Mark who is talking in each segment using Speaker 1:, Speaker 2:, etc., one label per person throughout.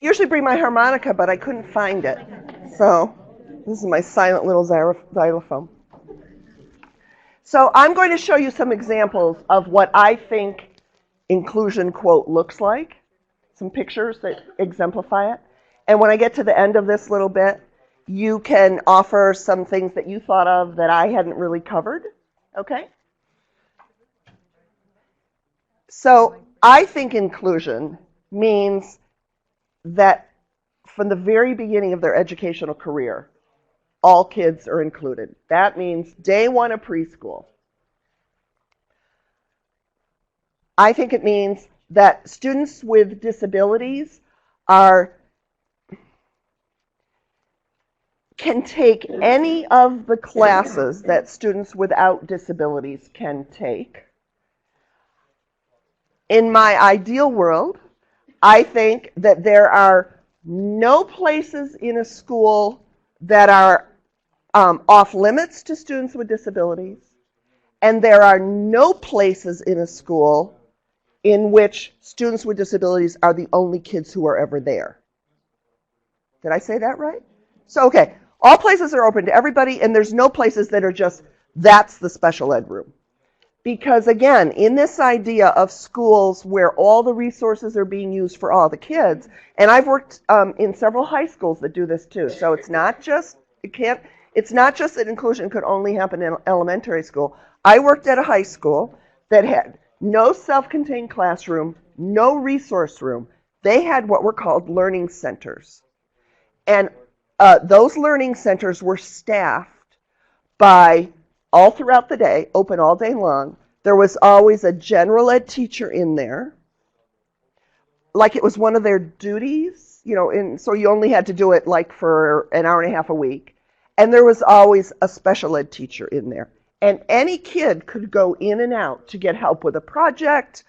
Speaker 1: usually bring my harmonica, but I couldn't find it. So this is my silent little xylophone. So I'm going to show you some examples of what I think inclusion, quote, looks like. Some pictures that exemplify it. And when I get to the end of this little bit, you can offer some things that you thought of that I hadn't really covered. Okay? So I think inclusion means that from the very beginning of their educational career, all kids are included. That means day one of preschool. I think it means that students with disabilities can take any of the classes that students without disabilities can take. In my ideal world, I think that there are no places in a school that are off limits to students with disabilities, and there are no places in a school in which students with disabilities are the only kids who are ever there. Did I say that right? So, okay, all places are open to everybody, and there's no places that are just, that's the special ed room. Because again, in this idea of schools where all the resources are being used for all the kids, and I've worked in several high schools that do this too, so it's not just that inclusion could only happen in elementary school. I worked at a high school that had no self-contained classroom, no resource room. They had what were called learning centers. And those learning centers were staffed by, all throughout the day, open all day long. There was always a general ed teacher in there, like it was one of their duties, and so you only had to do it like for an hour and a half a week. And there was always a special ed teacher in there. And any kid could go in and out to get help with a project,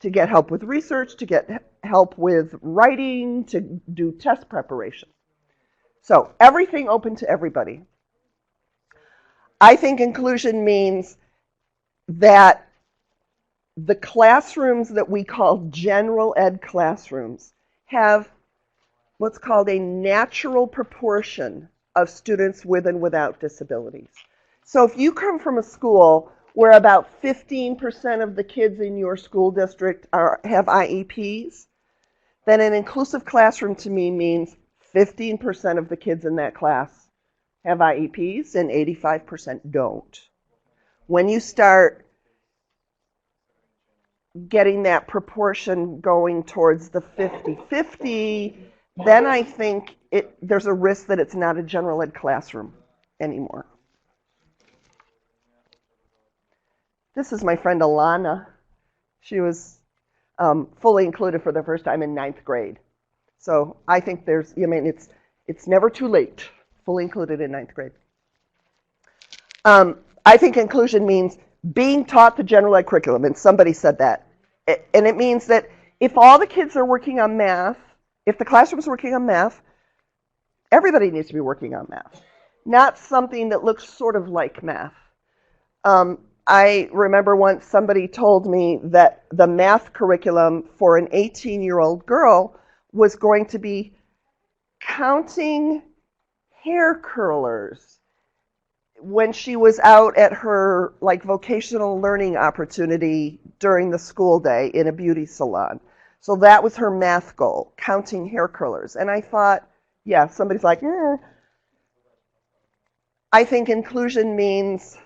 Speaker 1: to get help with research, to get help with writing, to do test preparation. So everything open to everybody. I think inclusion means that the classrooms that we call general ed classrooms have what's called a natural proportion of students with and without disabilities. So if you come from a school where about 15% of the kids in your school district have IEPs, then an inclusive classroom to me means 15% of the kids in that class have IEPs and 85% don't. When you start getting that proportion going towards the 50-50, then I think there's a risk that it's not a general ed classroom anymore. This is my friend Alana. She was fully included for the first time in 9th grade. So I think it's never too late, fully included in 9th grade. I think inclusion means being taught the general ed curriculum, and somebody said that. And it means that if all the kids are working on math, if the classroom's working on math, everybody needs to be working on math, not something that looks sort of like math. I remember once somebody told me that the math curriculum for an 18-year-old girl was going to be counting hair curlers when she was out at her vocational learning opportunity during the school day in a beauty salon. So that was her math goal, counting hair curlers. And I thought, yeah, somebody's like, I think inclusion means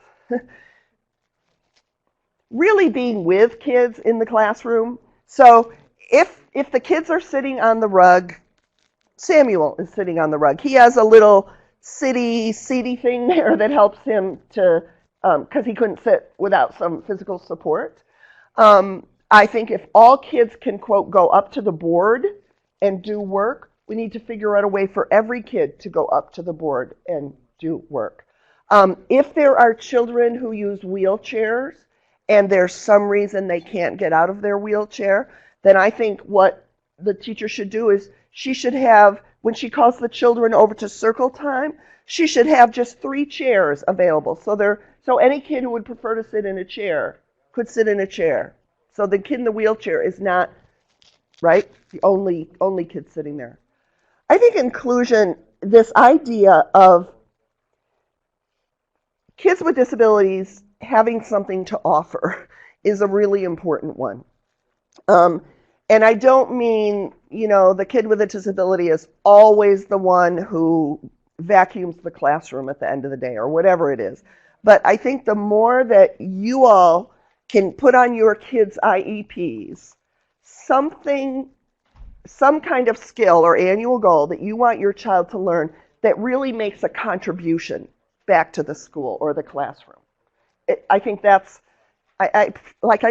Speaker 1: really being with kids in the classroom. So if the kids are sitting on the rug, Samuel is sitting on the rug. He has a little seaty thing there that helps him to, because he couldn't sit without some physical support. I think if all kids can, quote, go up to the board and do work, we need to figure out a way for every kid to go up to the board and do work. If there are children who use wheelchairs and there's some reason they can't get out of their wheelchair, then I think what the teacher should do is she should have, when she calls the children over to circle time, she should have just 3 chairs available. So any kid who would prefer to sit in a chair could sit in a chair. So the kid in the wheelchair is not, right, the only kid sitting there. I think inclusion, this idea of kids with disabilities having something to offer is a really important one. Um, and I don't mean, the kid with a disability is always the one who vacuums the classroom at the end of the day or whatever it is. But I think the more that you all can put on your kids' IEPs something, some kind of skill or annual goal that you want your child to learn that really makes a contribution back to the school or the classroom. I think that's, I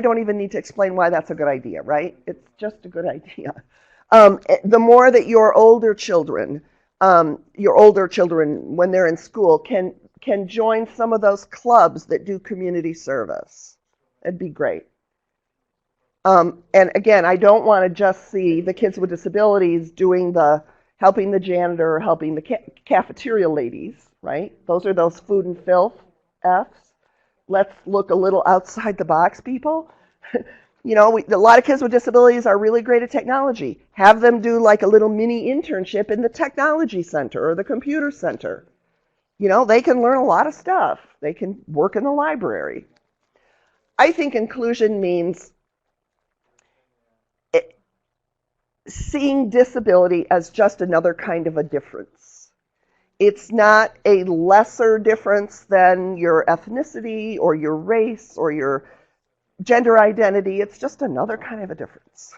Speaker 1: don't even need to explain why that's a good idea, right? It's just a good idea. The more that your older children, when they're in school, can join some of those clubs that do community service, it'd be great. And again, I don't want to just see the kids with disabilities doing helping the janitor or helping the cafeteria ladies, right? Those are those food and filth Fs. Let's look a little outside the box, people. A lot of kids with disabilities are really great at technology. Have them do like a little mini internship in the technology center or the computer center. They can learn a lot of stuff. They can work in the library. I think inclusion means seeing disability as just another kind of a difference. It's not a lesser difference than your ethnicity or your race or your gender identity. It's just another kind of a difference.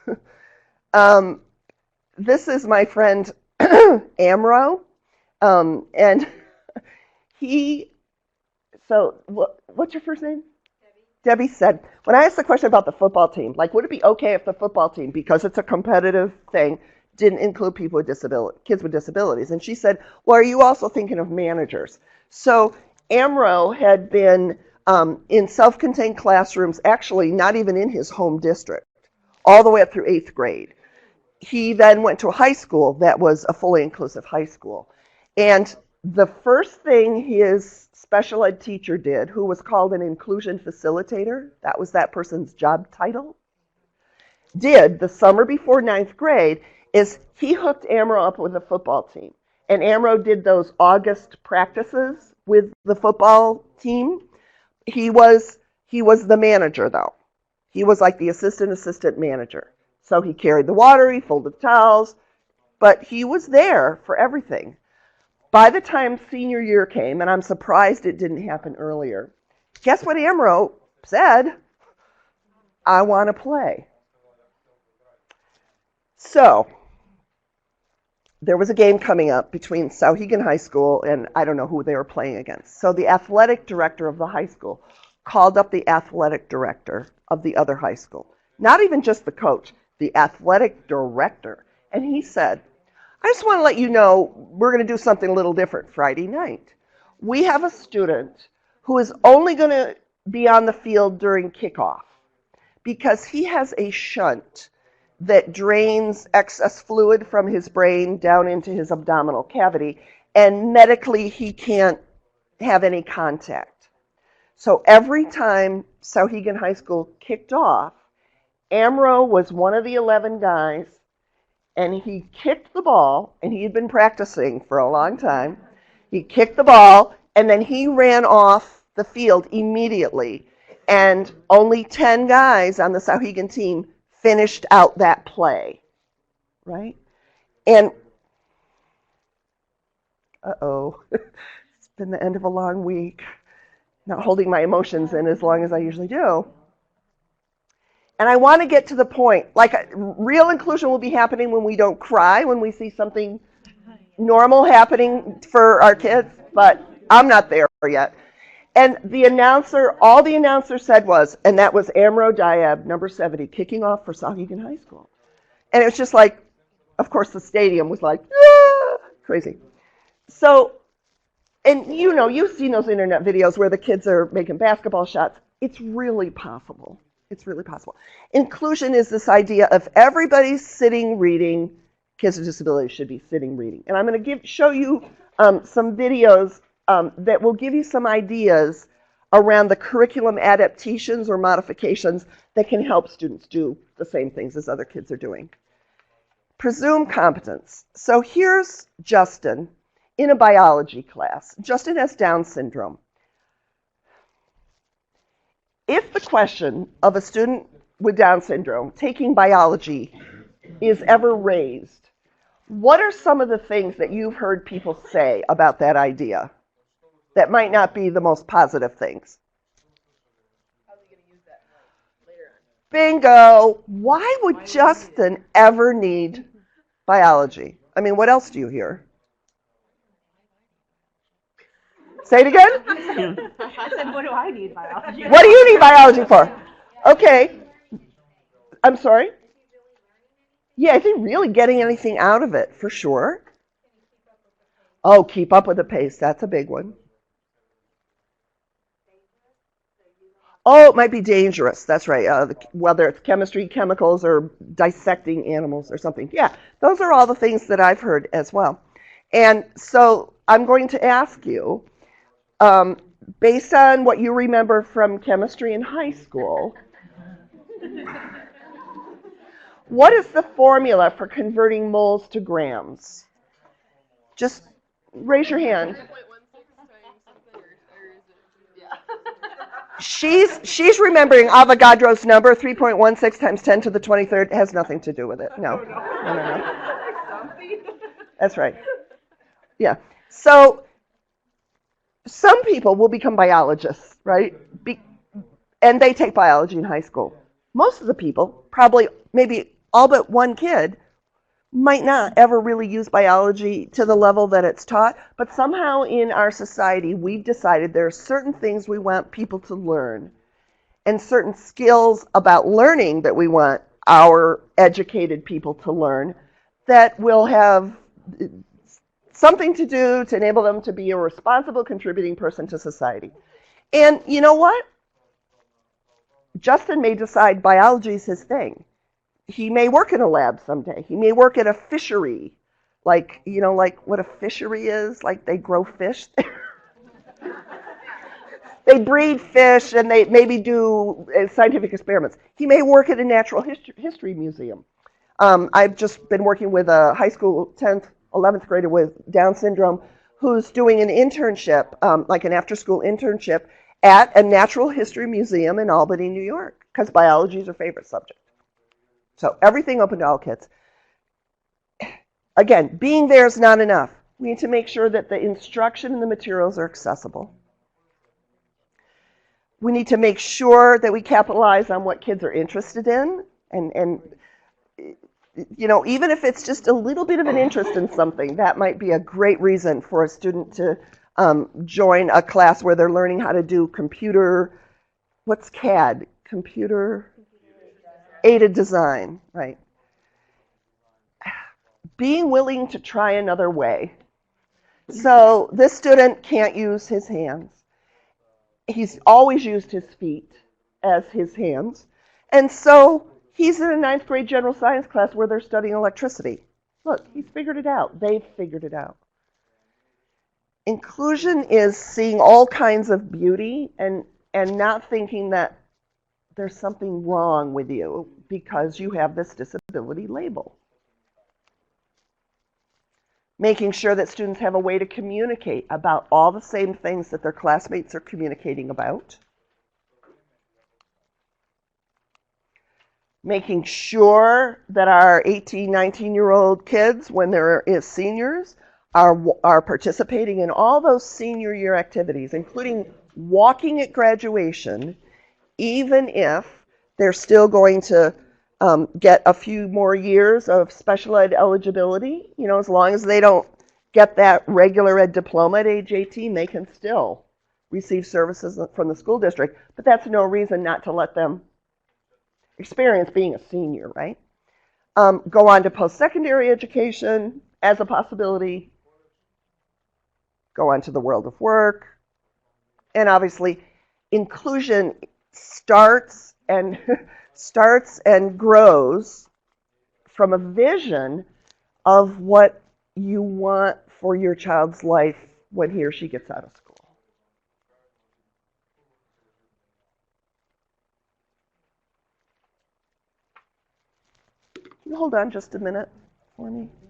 Speaker 1: This is my friend Amro, and what's your first name? Debbie said, when I asked the question about the football team, like, would it be okay if the football team, because it's a competitive thing, didn't include people with kids with disabilities? And she said, well, are you also thinking of managers? So Amro had been in self-contained classrooms, actually not even in his home district, all the way up through 8th grade. He then went to a high school that was a fully inclusive high school. And the first thing his special ed teacher did, who was called an inclusion facilitator, that was that person's job title, did the summer before 9th grade is he hooked Amro up with a football team. And Amro did those August practices with the football team. He was the manager, though. He was like the assistant manager. So he carried the water, he folded the towels, but he was there for everything. By the time senior year came, and I'm surprised it didn't happen earlier, guess what Amro said? I want to play. So there was a game coming up between Sauhegan High School and I don't know who they were playing against. So the athletic director of the high school called up the athletic director of the other high school. Not even just the coach, the athletic director. And he said, I just want to let you know we're going to do something a little different Friday night. We have a student who is only going to be on the field during kickoff because he has a shunt that drains excess fluid from his brain down into his abdominal cavity, and medically he can't have any contact. So every time Sauhegan High School kicked off, Amro was one of the 11 guys, and he kicked the ball, and he had been practicing for a long time. He kicked the ball, and then he ran off the field immediately, and only 10 guys on the Sauhegan team finished out that play, right? And, it's been the end of a long week. Not holding my emotions in as long as I usually do. And I want to get to the point, like real inclusion will be happening when we don't cry, when we see something normal happening for our kids, but I'm not there yet. And all the announcer said was, and that was Amro Diab, number 70, kicking off for Sauhegan High School. And it was just like, of course the stadium was like, ah! Crazy. So, and you've seen those internet videos where the kids are making basketball shots. It's really possible. It's really possible. Inclusion is this idea of everybody's sitting reading. Kids with disabilities should be sitting reading. And I'm going to show you some videos that will give you some ideas around the curriculum adaptations or modifications that can help students do the same things as other kids are doing. Presume competence. So here's Justin in a biology class. Justin has Down syndrome. If the question of a student with Down syndrome taking biology is ever raised, what are some of the things that you've heard people say about that idea that might not be the most positive things?
Speaker 2: How's he going to use that later on?
Speaker 1: Bingo! Why would Justin ever need biology? I mean, what else do you hear? Say it again?
Speaker 2: I said, what do I need biology?
Speaker 1: What do you need biology for? Okay. I'm sorry? Yeah, is he really getting anything out of it? For sure. Oh, keep up with the pace. That's a big one. Oh, it might be dangerous. That's right. Whether it's chemistry, chemicals, or dissecting animals or something. Yeah, those are all the things that I've heard as well. And so I'm going to ask you, based on what you remember from chemistry in high school, what is the formula for converting moles to grams? Just raise your hand. She's remembering Avogadro's number, 3.16 times 10 to the 23rd. It has nothing to do with it. No. That's right. Yeah. So some people will become biologists, right? And they take biology in high school. Most of the people, probably maybe all but one kid, might not ever really use biology to the level that it's taught, but somehow in our society we've decided there are certain things we want people to learn and certain skills about learning that we want our educated people to learn that will have something to do to enable them to be a responsible contributing person to society. And you know what? Justin may decide biology is his thing. He may work in a lab someday. He may work at a fishery, like what a fishery is, like they grow fish there. They breed fish and they maybe do scientific experiments. He may work at a natural history museum. I've just been working with a high school 10th, 11th grader with Down syndrome who's doing an internship, like an after-school internship at a natural history museum in Albany, New York, because biology is her favorite subject. So everything open to all kids. Again, being there is not enough. We need to make sure that the instruction and the materials are accessible. We need to make sure that we capitalize on what kids are interested in. And even if it's just a little bit of an interest in something, that might be a great reason for a student to join a class where they're learning how to do what's CAD? Computer aided design, right? Being willing to try another way. So this student can't use his hands. He's always used his feet as his hands. And so he's in a 9th grade general science class where they're studying electricity. Look, he's figured it out. They've figured it out. Inclusion is seeing all kinds of beauty and not thinking that there's something wrong with you because you have this disability label. Making sure that students have a way to communicate about all the same things that their classmates are communicating about. Making sure that our 18, 19-year-old kids, when they're seniors, are participating in all those senior year activities, including walking at graduation, even if they're still going to get a few more years of special ed eligibility. As long as they don't get that regular ed diploma at age 18, they can still receive services from the school district. But that's no reason not to let them experience being a senior, right? Go on to post-secondary education as a possibility. Go on to the world of work. And obviously, inclusion starts and grows from a vision of what you want for your child's life when he or she gets out of school. Can you hold on just a minute for me?